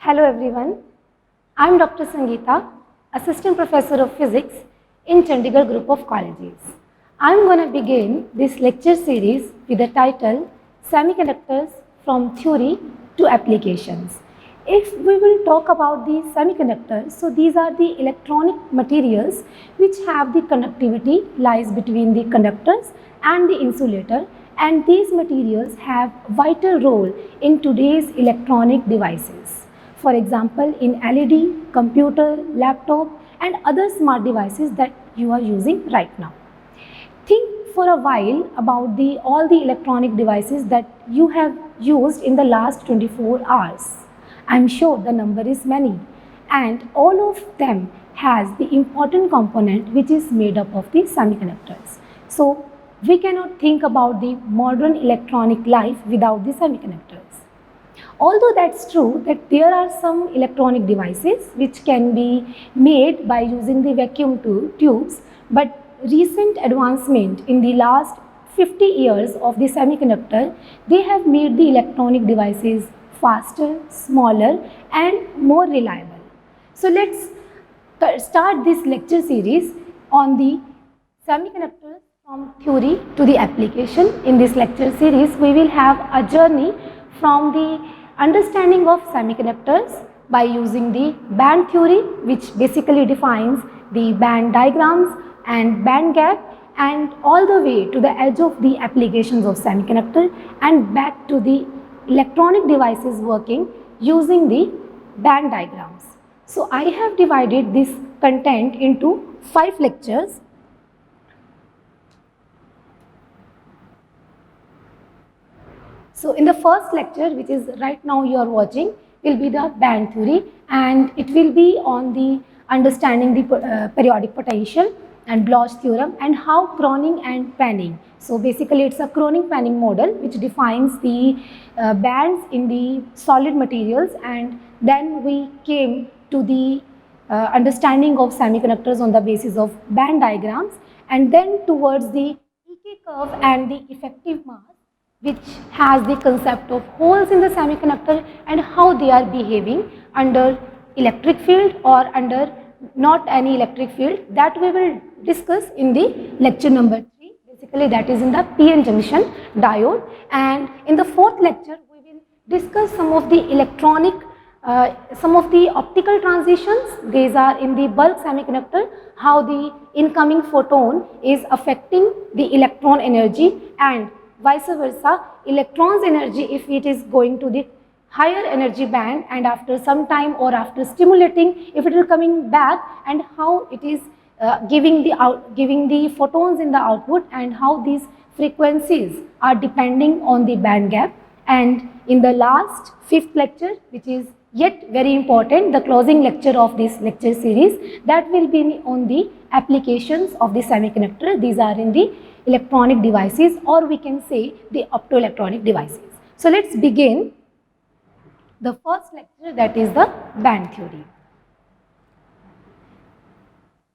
Hello everyone, I am Dr. Sangeeta, Assistant Professor of Physics in Chandigarh Group of Colleges. I am going to begin this lecture series with the title Semiconductors from Theory to Applications. If we will talk about the semiconductors, so these are the electronic materials which have the conductivity lies between the conductors and the insulator, and these materials have vital role in today's electronic devices. For example, in LED, computer, laptop and other smart devices that you are using right now. Think for a while about all the electronic devices that you have used in the last 24 hours. I am sure the number is many, and all of them has the important component which is made up of the semiconductors. So we cannot think about the modern electronic life without the semiconductors. Although that's true that there are some electronic devices which can be made by using the vacuum tubes, but recent advancement in the last 50 years of the semiconductor, they have made the electronic devices faster, smaller and more reliable. So let's start this lecture series on the semiconductors from theory to the application. In this lecture series, we will have a journey from the understanding of semiconductors by using the band theory, which basically defines the band diagrams and band gap, and all the way to the edge of the applications of semiconductor and back to the electronic devices working using the band diagrams. So I have divided this content into 5 lectures. So in the first lecture, which is right now you are watching, will be the band theory, and it will be on the understanding the periodic potential and Bloch theorem and how Croning and panning. So basically it's a Croning panning model which defines the bands in the solid materials, and then we came to the understanding of semiconductors on the basis of band diagrams, and then towards the EK curve and the effective mass, which has the concept of holes in the semiconductor and how they are behaving under electric field or under not any electric field, that we will discuss in the lecture number 3. Basically that is in the PN junction diode, and in the 4th lecture we will discuss some of the electronic some of the optical transitions. These are in the bulk semiconductor, how the incoming photon is affecting the electron energy, and vice versa, electrons energy if it is going to the higher energy band and after some time or after stimulating, if it is coming back, and how it is giving the photons in the output, and how these frequencies are depending on the band gap. And in the last 5th lecture, which is yet very important, the closing lecture of this lecture series, that will be on the applications of the semiconductor. These are in the electronic devices, or we can say the optoelectronic devices. So let's begin the first lecture, that is the band theory.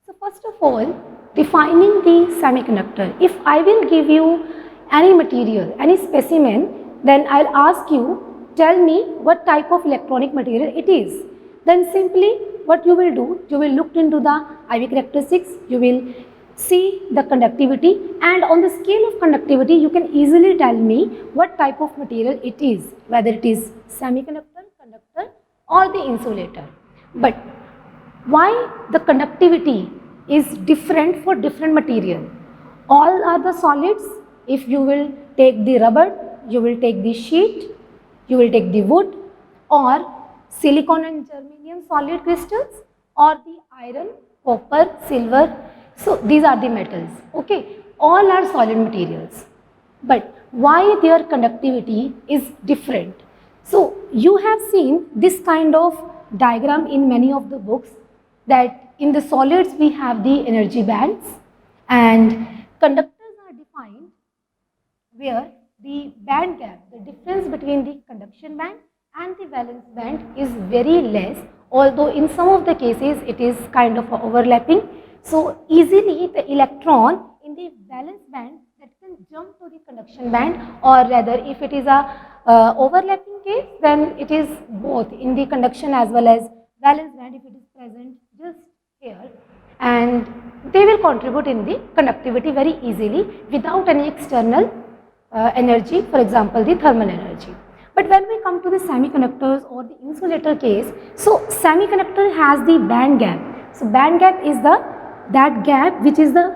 So first of all, defining the semiconductor. If I will give you any material, any specimen, then I'll ask you, tell me what type of electronic material it is. Then simply what you will do, you will look into the IV characteristics, you will see the conductivity, and on the scale of conductivity you can easily tell me what type of material it is, whether it is semiconductor, conductor or the insulator. But why the conductivity is different for different material? All are the solids. If you will take the rubber, you will take the sheet, you will take the wood, or silicon and germanium solid crystals, or the iron, copper, silver. So these are the metals, okay, all are solid materials, but why their conductivity is different? So you have seen this kind of diagram in many of the books, that in the solids we have the energy bands, and conductors are defined where the band gap, the difference between the conduction band and the valence band is very less, although in some of the cases it is kind of overlapping. So easily the electron in the valence band that can jump to the conduction band, or rather if it is a overlapping case, then it is both in the conduction as well as valence band if it is present just here, and they will contribute in the conductivity very easily without any external energy, for example the thermal energy. But when we come to the semiconductors or the insulator case, so semiconductor has the band gap. So band gap is that gap which is the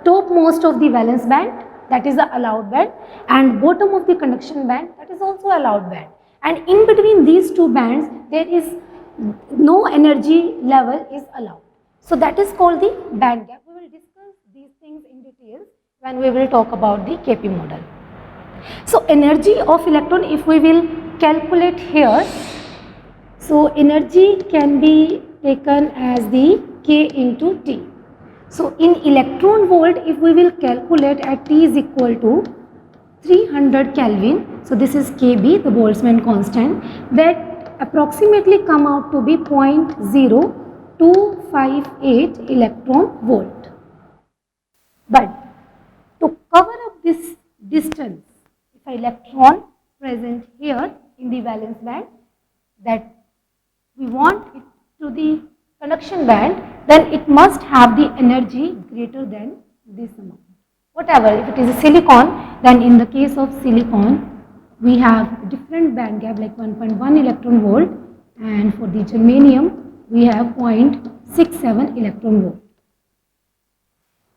topmost of the valence band, that is the allowed band, and bottom of the conduction band, that is also allowed band. And in between these two bands there is no energy level is allowed. So that is called the band gap. We will discuss these things in detail when we will talk about the KP model. So energy of electron, if we will calculate here, so energy can be taken as the K into T. So in electron volt, if we will calculate at T is equal to 300 Kelvin, so this is Kb, the Boltzmann constant, that approximately come out to be 0.0258 electron volt. But to cover up this distance, if an electron present here in the valence band, that we want it to the conduction band, then it must have the energy greater than this amount. Whatever, if it is a silicon, then in the case of silicon, we have different band gap like 1.1 electron volt, and for the germanium, we have 0.67 electron volt.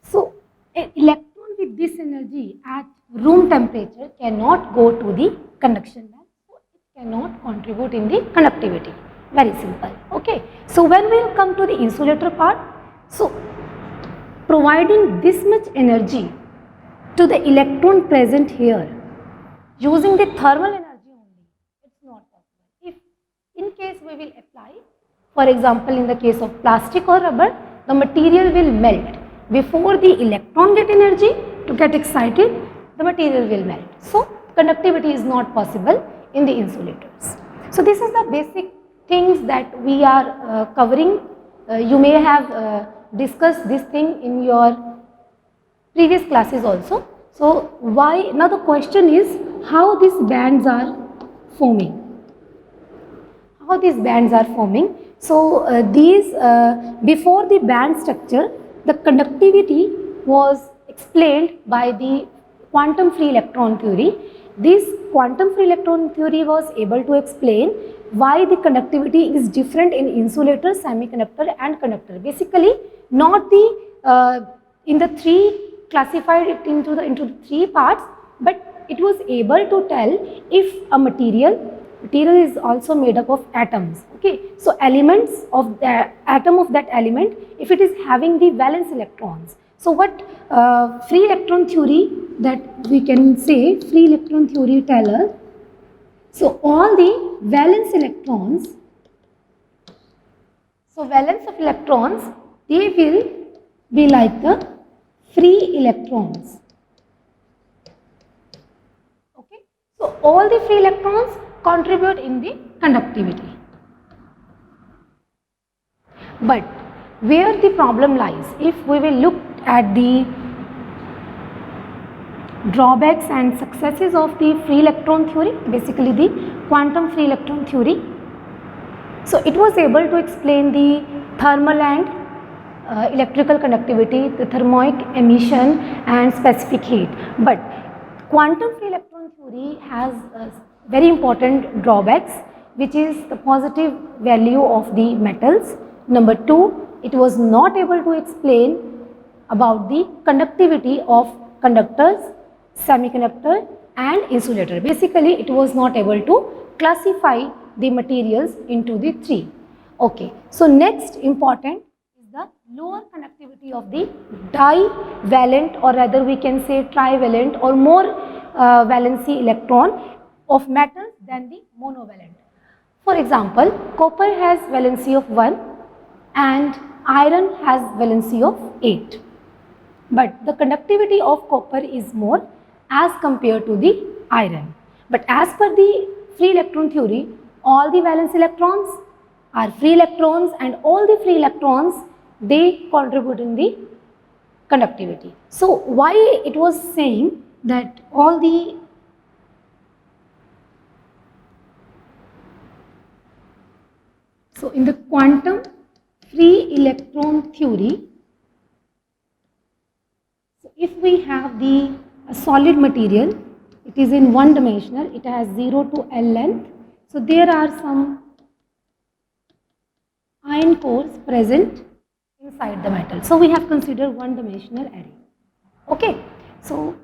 So, an electron with this energy at room temperature cannot go to the conduction band, so it cannot contribute in the conductivity. Very simple. Okay. So when we will come to the insulator part, so providing this much energy to the electron present here using the thermal energy only, it's not possible. If in case we will apply, for example in the case of plastic or rubber, the material will melt. Before the electron get energy to get excited, the material will melt. So conductivity is not possible in the insulators. So this is the basic things that we are covering. You may have discussed this thing in your previous classes also. So why, now the question is how these bands are forming. How these bands are forming. So before the band structure, the conductivity was explained by the quantum free electron theory. This quantum free electron theory was able to explain why the conductivity is different in insulator, semiconductor and conductor. Basically not the in the three, classified it into the three parts, but it was able to tell if a material is also made up of atoms. Okay, so elements of the atom of that element, if it is having the valence electrons. So what free electron theory that we can say, free electron theory tell us, so all the valence electrons, so valence of electrons, they will be like the free electrons. Okay, so all the free electrons contribute in the conductivity. But where the problem lies, if we will look at the drawbacks and successes of the free electron theory, basically the quantum free electron theory. So it was able to explain the thermal and electrical conductivity, the thermoic emission and specific heat. But quantum free electron theory has very important drawbacks, which is the positive value of the metals. Number two, it was not able to explain about the conductivity of conductors, semiconductor and insulator. Basically it was not able to classify the materials into the three. Okay, so next important is the lower conductivity of the divalent, or rather we can say trivalent or more valency electron of metals than the monovalent. For example, copper has valency of 1 and iron has valency of 8. But the conductivity of copper is more as compared to the iron. But as per the free electron theory, all the valence electrons are free electrons and all the free electrons, they contribute in the conductivity. So why it was saying that all the So in the quantum free electron theory, so if we have a solid material, it is in one dimensional, it has 0 to L length. So there are some ion cores present inside the metal. So we have considered one dimensional array. Okay. So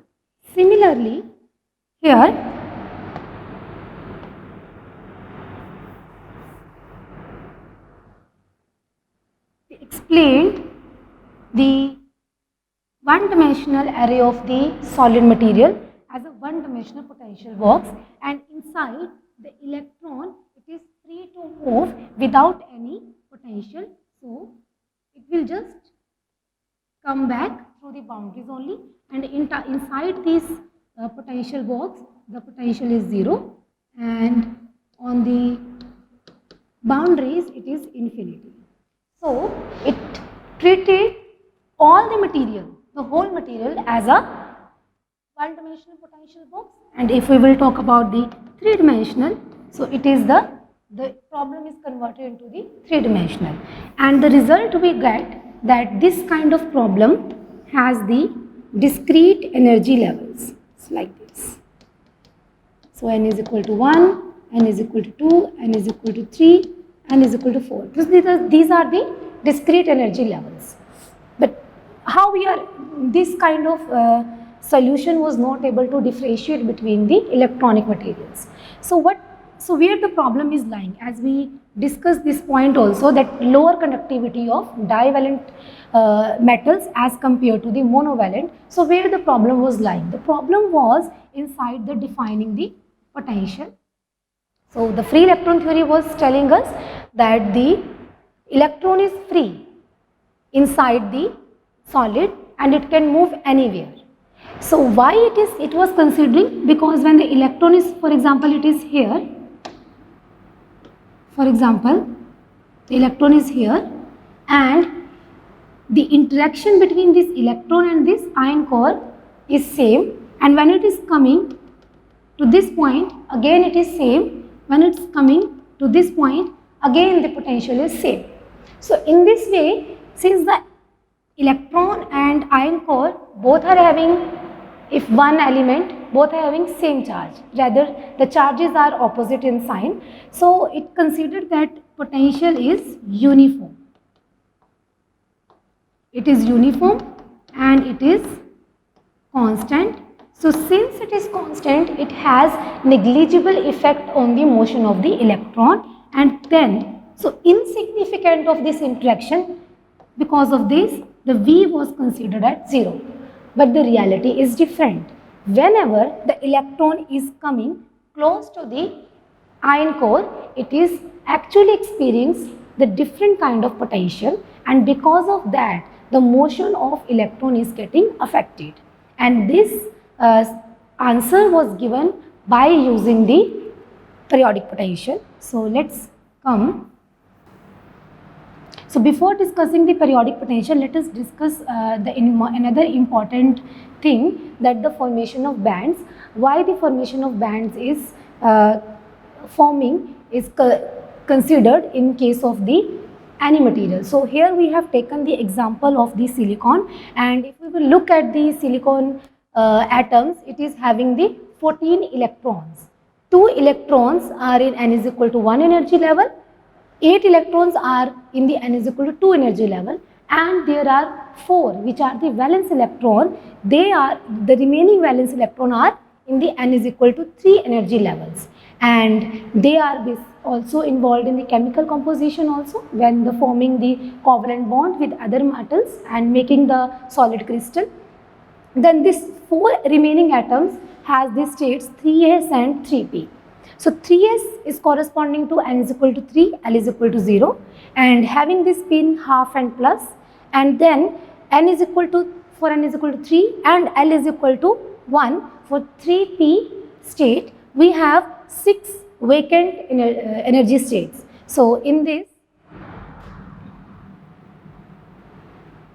similarly here we explained the one-dimensional array of the solid material as a one-dimensional potential box, and inside the electron it is free to move without any potential. So it will just come back through the boundaries only, and inside this potential box the potential is 0, and on the boundaries it is infinity. So it treated all the material, the whole material, as a one-dimensional potential box. And if we will talk about the three-dimensional, so it is the problem is converted into the three-dimensional, and the result we get that this kind of problem has the discrete energy levels. It's like this. So n is equal to 1, n is equal to 2, n is equal to 3, n is equal to 4. These are the discrete energy levels. But how this kind of solution was not able to differentiate between the electronic materials. So where the problem is lying, as we discussed this point also, that lower conductivity of divalent metals as compared to the monovalent. So where the problem was lying? The problem was inside the defining the potential. So the free electron theory was telling us that the electron is free inside the solid and it can move anywhere. So why it was considering? Because when the electron is, for example, it is here. For example, the electron is here, and the interaction between this electron and this ion core is same, and when it is coming to this point, again it is same. When it's coming to this point, again the potential is same. So in this way, since the electron and ion core both are having, if one element, both are having same charge, rather the charges are opposite in sign, so it considered that potential is uniform. It is uniform and it is constant. So since it is constant, it has negligible effect on the motion of the electron, and then so insignificant of this interaction, because of this the V was considered at 0. But the reality is different. Whenever the electron is coming close to the ion core, it is actually experiencing the different kind of potential, and because of that the motion of electron is getting affected. And this answer was given by using the periodic potential. So let's come. So before discussing the periodic potential, let us discuss another important thing, that the formation of bands. Why the formation of bands is considered in case of the any material. So here we have taken the example of the silicon, and if we will look at the silicon atoms, it is having the 14 electrons. 2 electrons are in n is equal to 1 energy level, 8 electrons are in the n is equal to 2 energy level, and there are 4 which are the valence electron. The remaining valence electron are in the n is equal to 3 energy levels, and they are also involved in the chemical composition also, when forming the covalent bond with other metals and making the solid crystal. Then this 4 remaining atoms has the states 3s and 3p. So 3s is corresponding to n is equal to 3, L is equal to 0, and having this pin half and plus, and then n is equal to, for n is equal to 3 and L is equal to 1, for 3p state we have 6 vacant energy states. So in this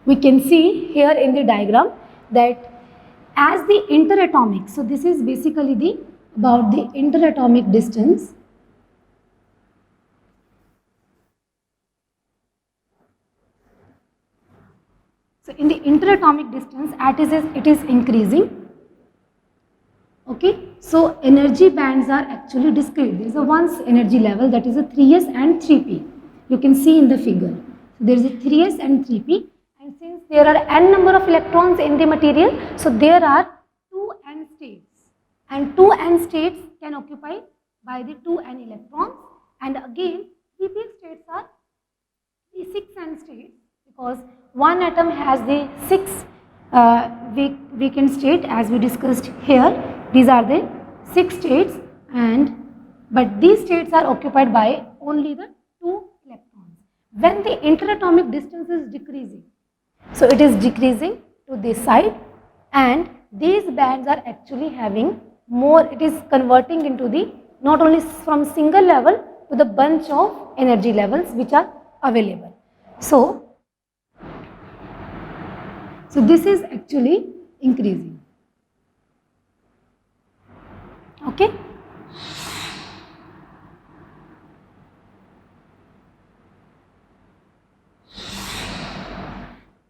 we can see here in the diagram that as the interatomic, so this is basically about the interatomic distance. in the interatomic distance, it is increasing. Okay, so energy bands are actually discrete. There is a one energy level, that is a 3s and 3p. You can see in the figure. So there is a 3s and 3p, and since there are n number of electrons in the material, so there are 2n states, and 2n states can occupy by the 2n electrons, and again 3p states are the 6n states, because one atom has the 6 vacant state, as we discussed here. These are the 6 states, but these states are occupied by only the 2 electrons. When the interatomic distance is decreasing, so it is decreasing to this side, and these bands are actually having more, it is converting into the, not only from single level to the bunch of energy levels which are available. So this is actually increasing. Okay.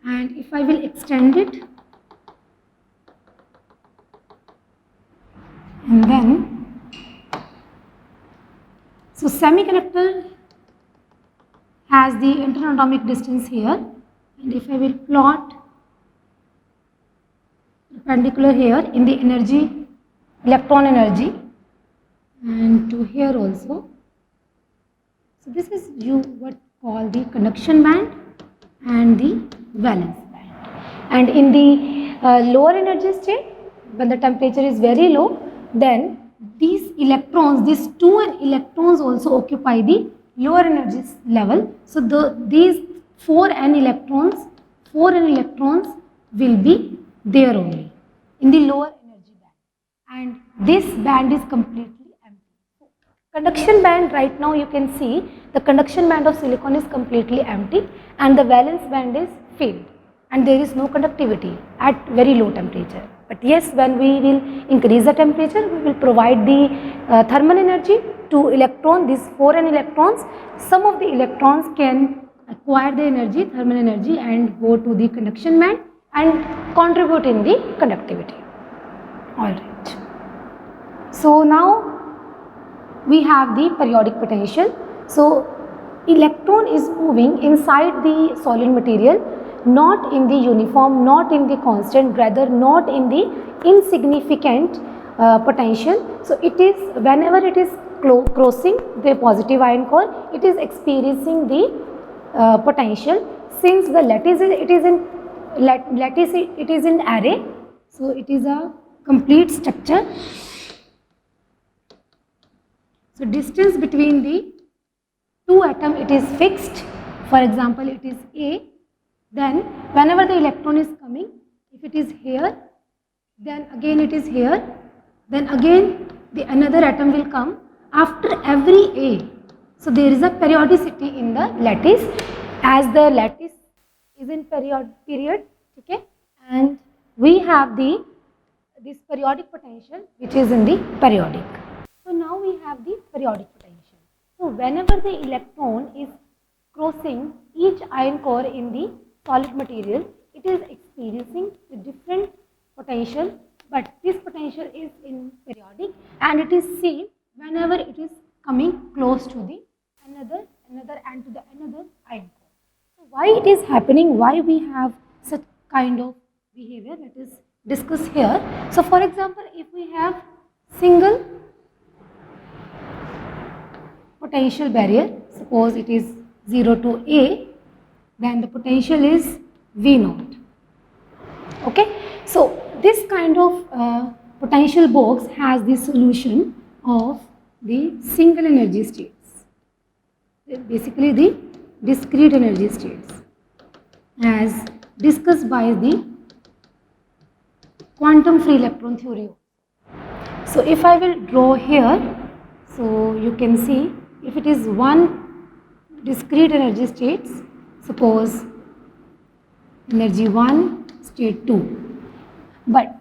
And if I will extend it, and then, so semiconductor has the interatomic distance here, and if I will plot perpendicular here in the energy, electron energy, and to here also. So this is what call the conduction band and the valence band. And in the lower energy state, when the temperature is very low, then these electrons, these 2n electrons also occupy the lower energy level. So these 4n electrons will be there only in the lower energy band, and this band is completely empty. Conduction band, right now you can see the conduction band of silicon is completely empty, and the valence band is filled, and there is no conductivity at very low temperature. But yes, when we will increase the temperature, we will provide the thermal energy to electron, these 4n electrons. Some of the electrons can acquire the energy, thermal energy, and go to the conduction band and contribute in the conductivity. Alright. So now we have the periodic potential. So electron is moving inside the solid material, not in the uniform, not in the constant, rather not in the insignificant potential. So it is, whenever it is crossing the positive ion core, it is experiencing the potential. Since the lattice it is in array, so it is a complete structure. So distance between the two atoms, it is fixed. For example, it is A. Then whenever the electron is coming, if it is here, then again it is here, then again the another atom will come after every A. So there is a periodicity in the lattice, as the lattice is in period, okay, and we have this periodic potential which is in the periodic. So now we have the periodic potential. So whenever the electron is crossing each ion core in the solid material, it is experiencing the different potential, but this potential is in periodic, and it is seen whenever it is coming close to the another and to the another ion core. So why it is happening, why we have such kind of behavior, that is discussed here. So for example, if we have single potential barrier, suppose it is 0 to A, then the potential is V0. Okay, so this kind of potential box has the solution of the single energy states, basically the discrete energy states, as discussed by the quantum free electron theory. So if I will draw here, so you can see if it is one discrete energy states, suppose energy 1, state 2, but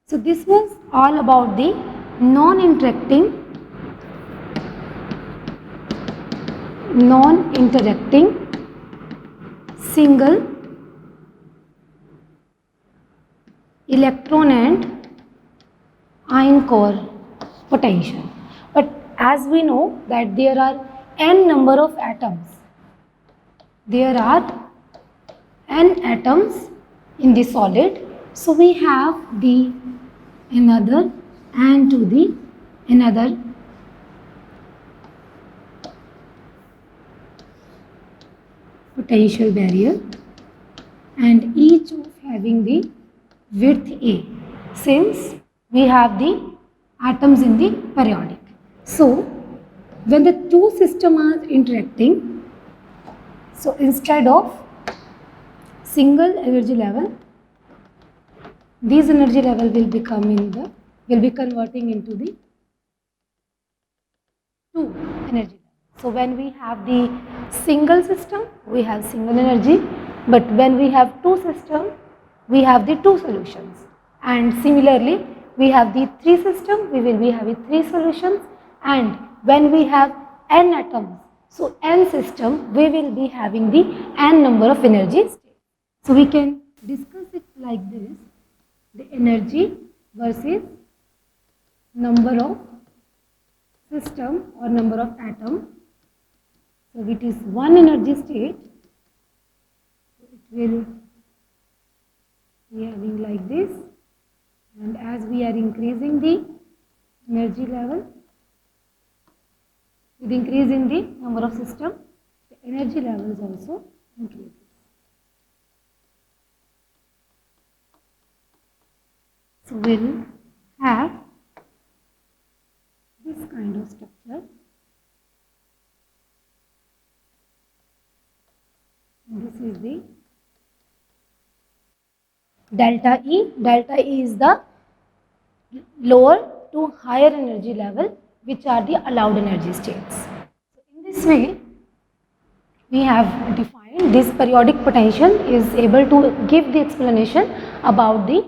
so this was all about the non-interacting single electron and ion core potential. But as we know that there are n number of atoms. There are n atoms in the solid. So we have the another and to the another potential barrier, and each of having the width A, since we have the atoms in the periodic. So when the two systems are interacting, so instead of single energy level, these energy level will be converting into the two energy level. So when we have the single system, we have single energy, but when we have two systems, we have the two solutions. And similarly, we have the three system, we will be having three solutions, and when we have n atoms, so n system, we will be having the n number of energy states. So we can discuss it like this: the energy versus number of system or number of atoms. So it is one energy state, it will be having like this, and as we are increasing the energy level, with increase in the number of system, the energy level is also increases. So we'll have this kind of structure. This is the delta E. Delta E is the lower to higher energy level, which are the allowed energy states. So in this way, we have defined this periodic potential is able to give the explanation about the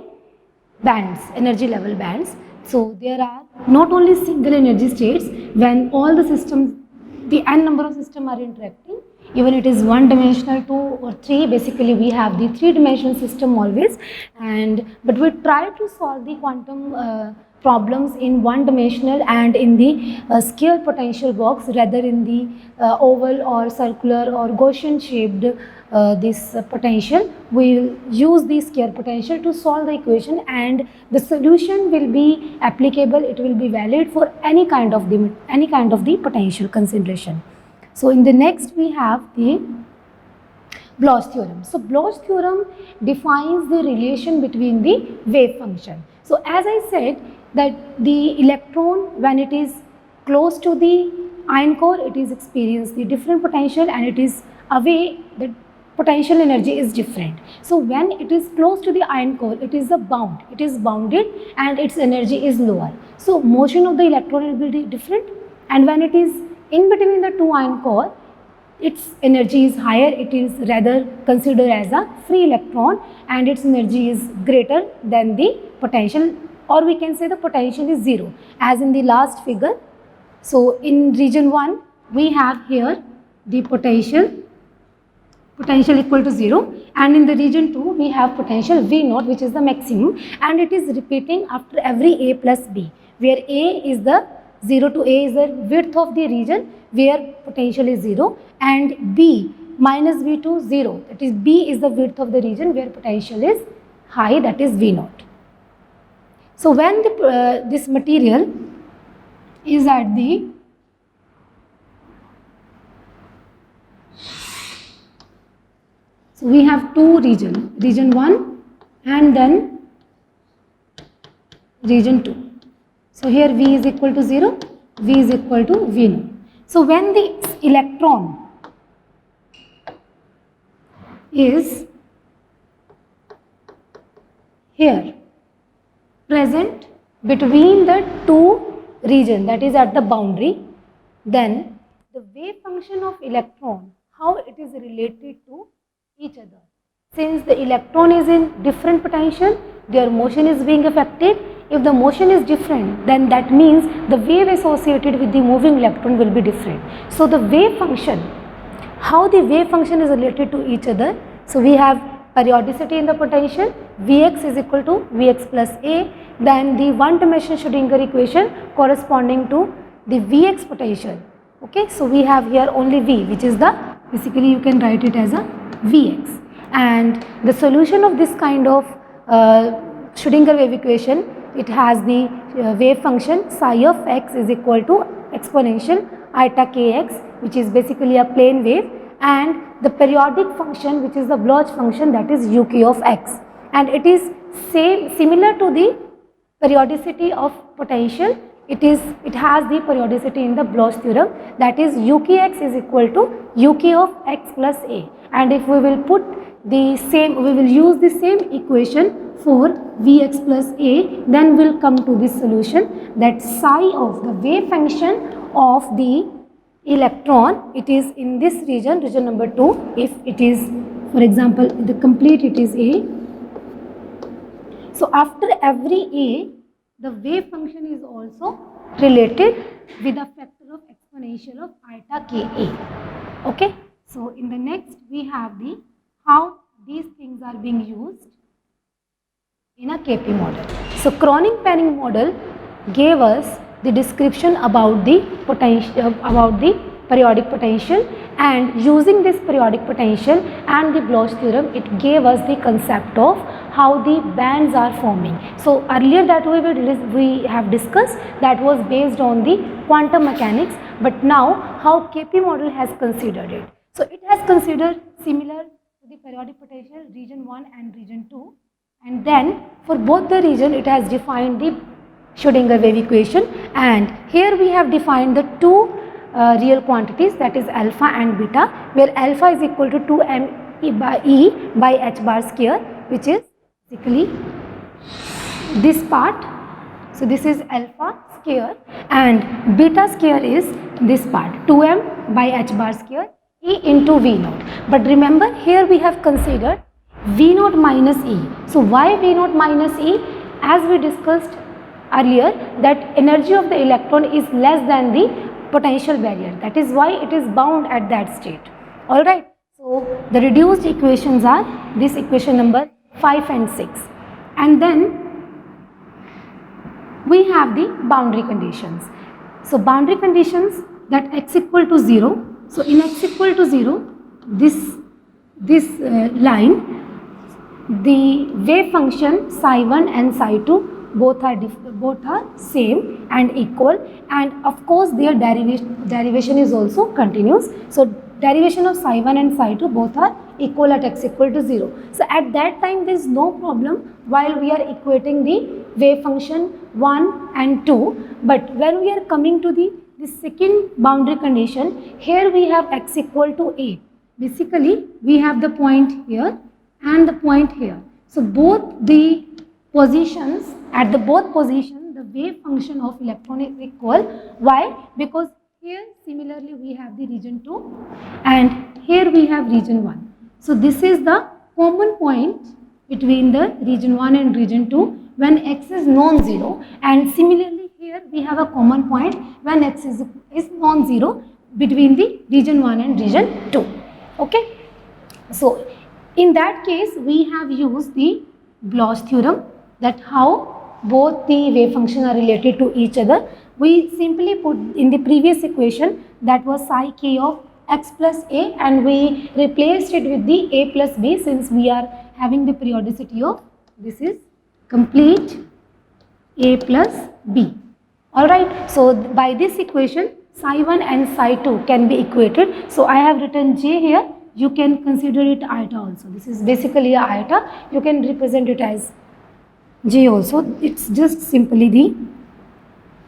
bands, energy level bands. So there are not only single energy states when all the systems, the n number of systems are interacting, even it is one dimensional, two or three, basically we have the three-dimensional system always, but we try to solve the quantum problems in one dimensional and in the scale potential box rather in the oval or circular or Gaussian shaped this potential. We will use the scale potential to solve the equation, and the solution will be applicable, it will be valid for any kind of the potential consideration. So in the next we have the Bloch theorem. So Bloch theorem defines the relation between the wave function. So as I said that the electron, when it is close to the ion core, it is experiencing the different potential, and it is away, the potential energy is different. So when it is close to the ion core, it is bounded and its energy is lower. So motion of the electron will be different, and when it is in between the two ion core, its energy is higher, it is rather considered as a free electron, and its energy is greater than the potential, or we can say the potential is zero, as in the last figure. So in region 1, we have here the potential equal to 0, and in the region 2, we have potential V0, which is the maximum, and it is repeating after every A plus B, where A is the 0 to A is the width of the region where potential is 0, and B minus V2 0, that is B is the width of the region where potential is high, that is V0. So when this material is at the so we have two regions, region 1 and then region 2. So here V is equal to 0, V is equal to V0. So when the electron is here present between the two regions, that is at the boundary, then the wave function of electron, how it is related to each other. Since the electron is in different potential, their motion is being affected. If the motion is different, then that means the wave associated with the moving electron will be different. So the wave function, how the wave function is related to each other. So we have periodicity in the potential, Vx is equal to Vx plus A, then the one-dimensional Schrodinger equation corresponding to the Vx potential. Okay, so we have here only V, which is the, basically you can write it as a Vx, and the solution of this kind of Schrodinger wave equation, it has the wave function psi of x is equal to exponential eta kx, which is basically a plane wave, and the periodic function, which is the Bloch function, that is uk of x, and it is similar to the periodicity of potential. It has the periodicity in the Bloch theorem, that is ukx is equal to uk of x plus a, and if we will put the same, we will use the same equation for Vx plus a, then we will come to this solution that psi of the wave function of the electron, it is in this region, region number 2, if it is, for example, the complete it is A. So after every A, the wave function is also related with a factor of exponential of eta Ka. Okay. So in the next we have the how these things are being used in a KP model. So Kronig-Penney model gave us the description about the potential, about the periodic potential, and using this periodic potential and the Bloch theorem, it gave us the concept of how the bands are forming. So earlier that we have discussed, that was based on the quantum mechanics, but now how KP model has considered it. So it has considered similar to the periodic potential region 1 and region 2, and then for both the region it has defined the Schrodinger wave equation, and here we have defined the two real quantities, that is alpha and beta, where alpha is equal to 2m e by h bar square, which is basically this part. So this is alpha square, and beta square is this part, 2m by h bar square e into v naught. But remember, here we have considered v naught minus e. So why v naught minus e? As we discussed earlier, that energy of the electron is less than the potential barrier, that is why it is bound at that state. Alright, so the reduced equations are this equation number 5 and 6, and then we have the boundary conditions. So boundary conditions, that x equal to 0, so in x equal to 0, this line, the wave function psi 1 and psi 2 both are same and equal, and of course their derivation is also continuous. So derivation of psi 1 and psi 2 both are equal at x equal to 0. So at that time there is no problem while we are equating the wave function 1 and 2, but when we are coming to the second boundary condition, here we have x equal to a. Basically we have the point here and the point here. So both the positions, at the both positions, the wave function of electron is equal. Why? Because here similarly we have the region 2 and here we have region 1. So this is the common point between the region 1 and region 2 when x is non-zero, and similarly here we have a common point when x is non-zero between the region 1 and region 2. Okay. So in that case we have used the Bloch theorem, that how both the wave function are related to each other. We simply put in the previous equation, that was psi k of x plus a, and we replaced it with the a plus b, since we are having the periodicity of, this is complete a plus b. Alright, so by this equation psi 1 and psi 2 can be equated. So I have written j here, you can consider it iota also. This is basically a iota, you can represent it as j also, it's just simply the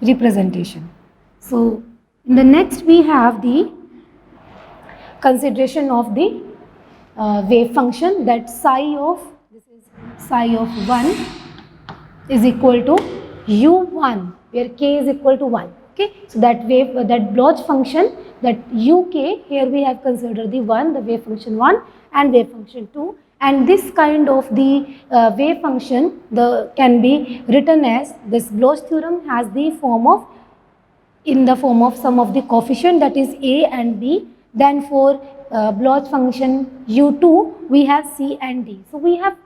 representation. So in the next we have the consideration of the wave function, that psi of, this is psi of 1 is equal to u1, where k is equal to 1. Okay, so that wave, that Bloch function, that uk, here we have considered the 1, the wave function 1 and wave function 2, and this kind of the wave function can be written as, this Bloch theorem has the form of, in the form of some of the coefficient, that is a and b. Then for Bloch function u2, we have c and d. So we have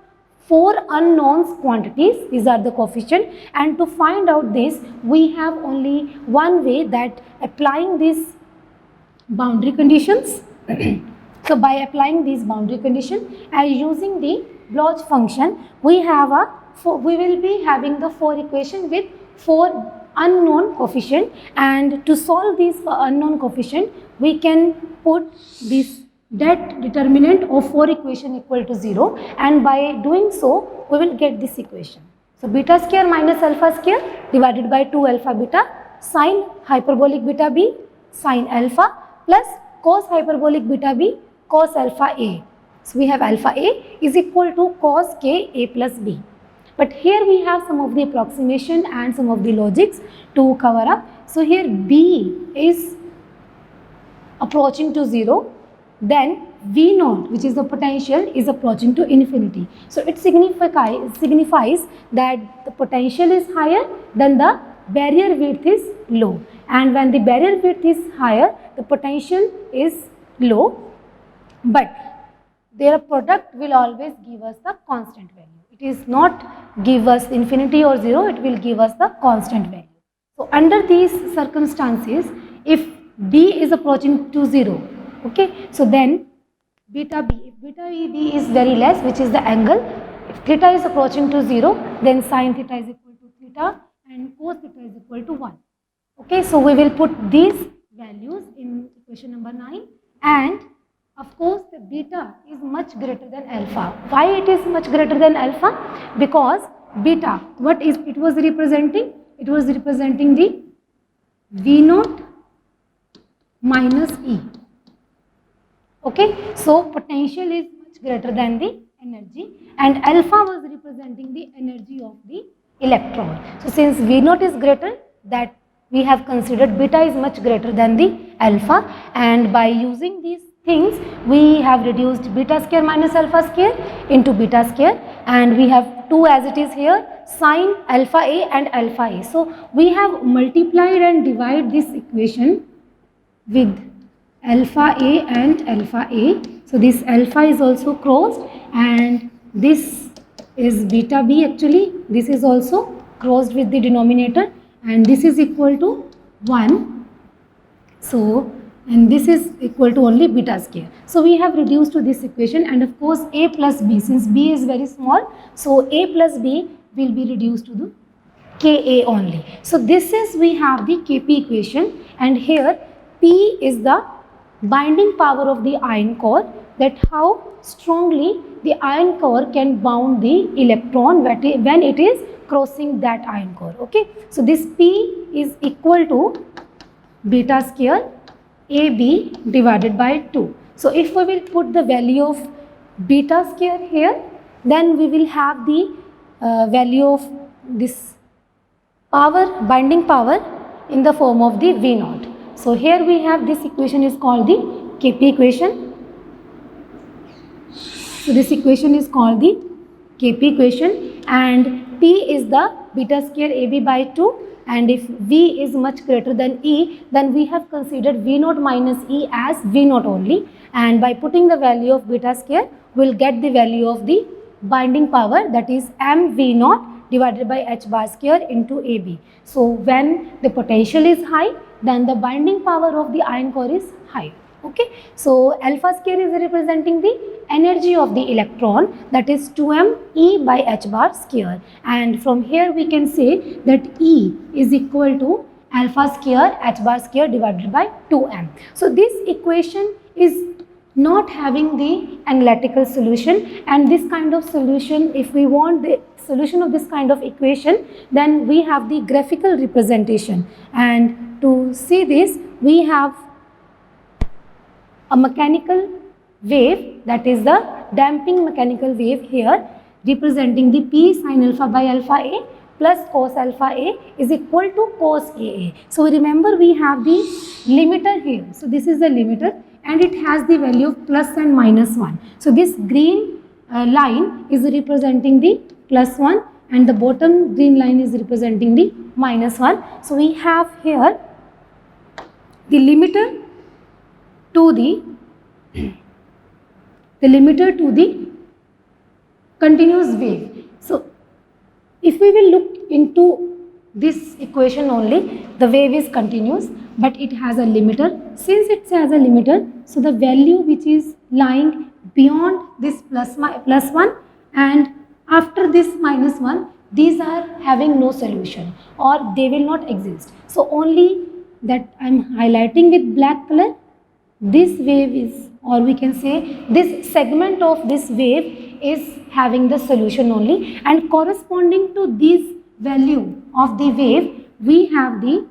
4 unknowns quantities, these are the coefficient, and to find out this we have only one way, that applying these boundary conditions. So by applying these boundary condition and using the Bloch function, we will be having the 4 equation with 4 unknown coefficient, and to solve these unknown coefficient we can put this that determinant of 4 equation equal to 0, and by doing so we will get this equation. So beta square minus alpha square divided by 2 alpha beta sine hyperbolic beta b sine alpha plus cos hyperbolic beta b cos alpha a. So we have alpha a is equal to cos k a plus b. But here we have some of the approximation and some of the logics to cover up. So here b is approaching to 0, then V naught, which is the potential, is approaching to infinity. So it signifies that the potential is higher than the barrier width is low, and when the barrier width is higher the potential is low, but their product will always give us the constant value. It is not give us infinity or 0, it will give us the constant value. So under these circumstances, if b is approaching to 0, okay, so then beta b, if beta b is very less, which is the angle, if theta is approaching to 0, then sine theta is equal to theta and cos theta is equal to 1. Okay, so we will put these values in equation number 9, and of course the beta is much greater than alpha. Why it is much greater than alpha? Because beta, what is it was representing? It was representing the V naught minus E. Okay, so potential is much greater than the energy, and alpha was representing the energy of the electron. So since V naught is greater, that we have considered beta is much greater than the alpha, and by using these things we have reduced beta square minus alpha square into beta square, and we have 2 as it is here, sine alpha a and alpha a. So we have multiplied and divided this equation with alpha a and alpha a. So this alpha is also crossed, and this is beta b, actually this is also crossed with the denominator, and this is equal to 1. So and this is equal to only beta square. So we have reduced to this equation, and of course a plus b, since b is very small, so a plus b will be reduced to the Ka only. So this is, we have the Kp equation, and here P is the binding power of the iron core, that how strongly the iron core can bound the electron when it is crossing that iron core. Okay, so this P is equal to beta square AB divided by 2. So if we will put the value of beta square here, then we will have the value of this power, binding power, in the form of the V naught. So here we have, this equation is called the Kp equation. So this equation is called the Kp equation, and P is the beta square AB by 2, and if V is much greater than E, then we have considered V naught minus E as V naught only, and by putting the value of beta square we will get the value of the binding power, that is mV naught divided by h bar square into AB. So when the potential is high, then the binding power of the iron core is high. Okay, so alpha square is representing the energy of the electron, that is 2m E by h bar square, and from here we can say that E is equal to alpha square h bar square divided by 2m. So this equation is not having the analytical solution, and this kind of solution, if we want the solution of this kind of equation, then we have the graphical representation, and to see this we have a mechanical wave, that is the damping mechanical wave here, representing the P sin alpha by alpha A plus cos alpha A is equal to cos Ka. So remember, we have the limiter here. So this is the limiter, and it has the value of plus and minus 1. So this green line is representing the plus 1, and the bottom green line is representing the minus 1. So we have here the limiter to the the limiter to the continuous wave. So if we will look into this equation only, the wave is continuous, but it has a limiter. Since it has a limiter, so the value which is lying beyond this plus 1 and after this minus 1, these are having no solution or they will not exist. So only that I am highlighting with black color, this wave is, or we can say this segment of this wave is having the solution only, and corresponding to this value of the wave, we have the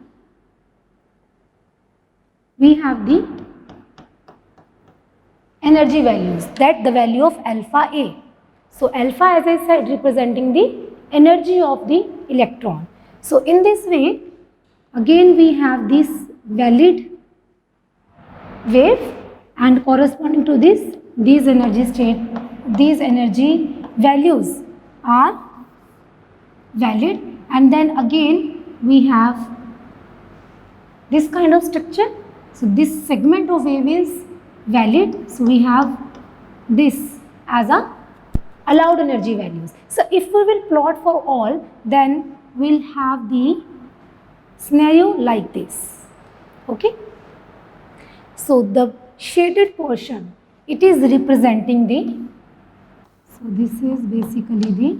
energy values, that the value of alpha A. So alpha, as I said, representing the energy of the electron. So in this way, again we have this valid wave, and corresponding to this, these energy values are valid, and then again we have this kind of structure. So this segment of wave is valid, so we have this as a allowed energy values. So if we will plot for all, then we'll have the scenario like this. Okay. So the shaded portion, it is representing the, so this is basically the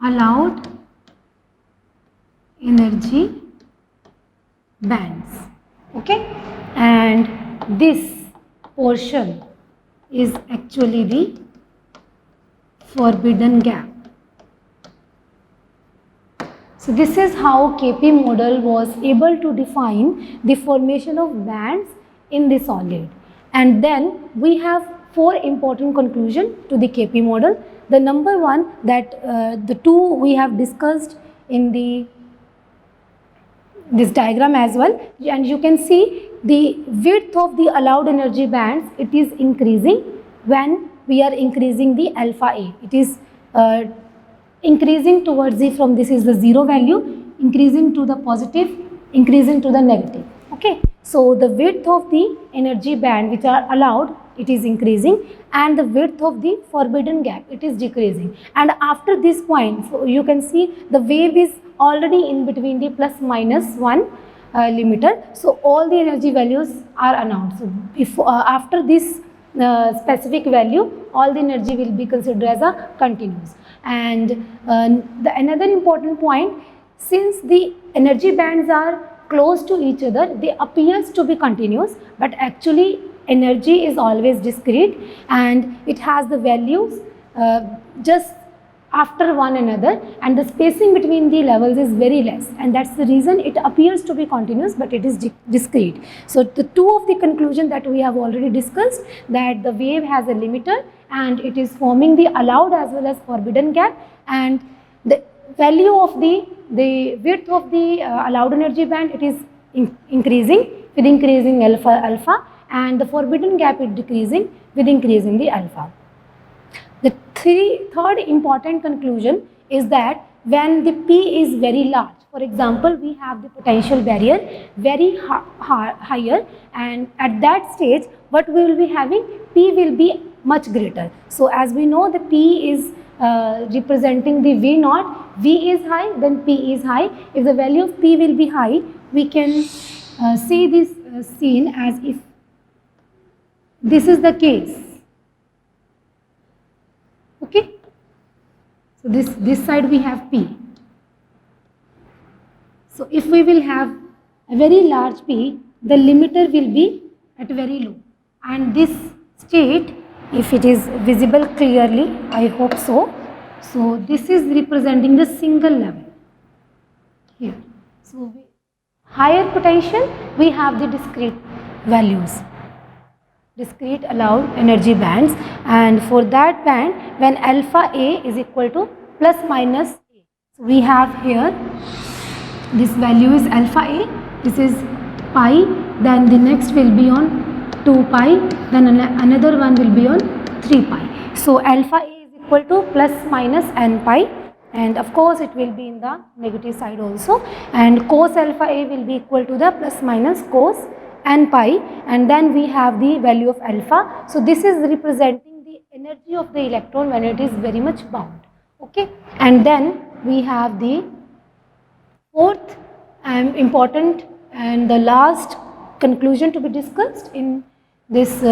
allowed energy bands. Okay, and this portion is actually the forbidden gap. So this is how KP model was able to define the formation of bands in the solid. And then we have 4 important conclusions to the KP model. The number one, that the 2 we have discussed in this diagram as well, and you can see the width of the allowed energy bands, it is increasing when we are increasing the alpha A. It is increasing towards the, from this is the 0 value, increasing to the positive, increasing to the negative. Okay, so the width of the energy band which are allowed, it is increasing, and the width of the forbidden gap, it is decreasing. And after this point, so you can see the wave is already in between the plus minus 1 limiter. So all the energy values are announced. So if after this specific value, all the energy will be considered as a continuous. And another important point, since the energy bands are close to each other, they appears to be continuous, but actually energy is always discrete, and it has the values just after one another, and the spacing between the levels is very less, and that's the reason it appears to be continuous, but it is discrete. So the 2 of the conclusion that we have already discussed, that the wave has a limiter and it is forming the allowed as well as forbidden gap, and the value of the width of the allowed energy band, it is increasing with increasing alpha, and the forbidden gap is decreasing with increasing the alpha. The third important conclusion is that when the P is very large, for example, we have the potential barrier very higher, and at that stage what we will be having, P will be much greater. So as we know, the P is representing the V naught, V is high, then P is high. If the value of P will be high, we can see this scene as if this is the case. Okay, so this side we have P. So if we will have a very large P, the limiter will be at very low, and this state, if it is visible clearly, I hope so. So this is representing the single level here. So higher potential, we have the discrete values, discrete allowed energy bands, and for that band, when alpha A is equal to plus minus A, so we have here this value is alpha A, this is pi, then the next will be on 2 pi, then another one will be on 3 pi. So alpha A is equal to plus minus n pi, and of course it will be in the negative side also, and cos alpha A will be equal to the plus minus cos n pi, and then we have the value of alpha. So this is representing the energy of the electron when it is very much bound. Okay, and then we have the fourth important and the last conclusion to be discussed in this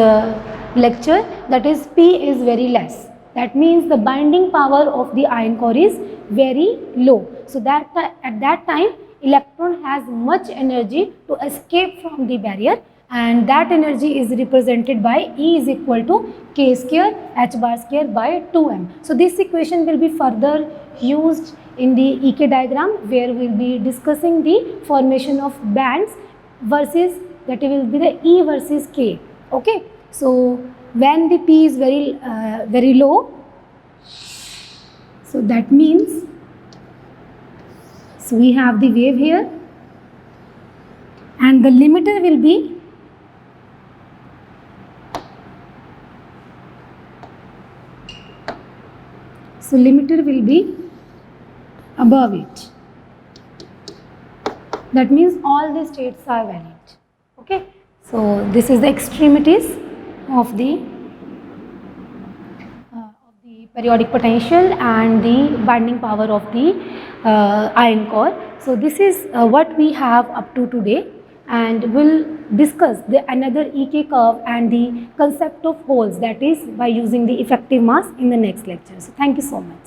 lecture, that is P is very less. That means the binding power of the ion core is very low. So that at that time electron has much energy to escape from the barrier, and that energy is represented by E is equal to K square H bar square by 2m. So this equation will be further used in the EK diagram, where we will be discussing the formation of bands versus, that will be the E versus K. Okay, so when the P is very low, so that means, so we have the wave here, and the limiter will be above it. That means all the states are valid. Okay, so this is the extremities of the periodic potential and the binding power of the ion core. So this is what we have up to today, and we'll discuss another EK curve and the concept of holes, that is by using the effective mass, in the next lecture. So thank you so much.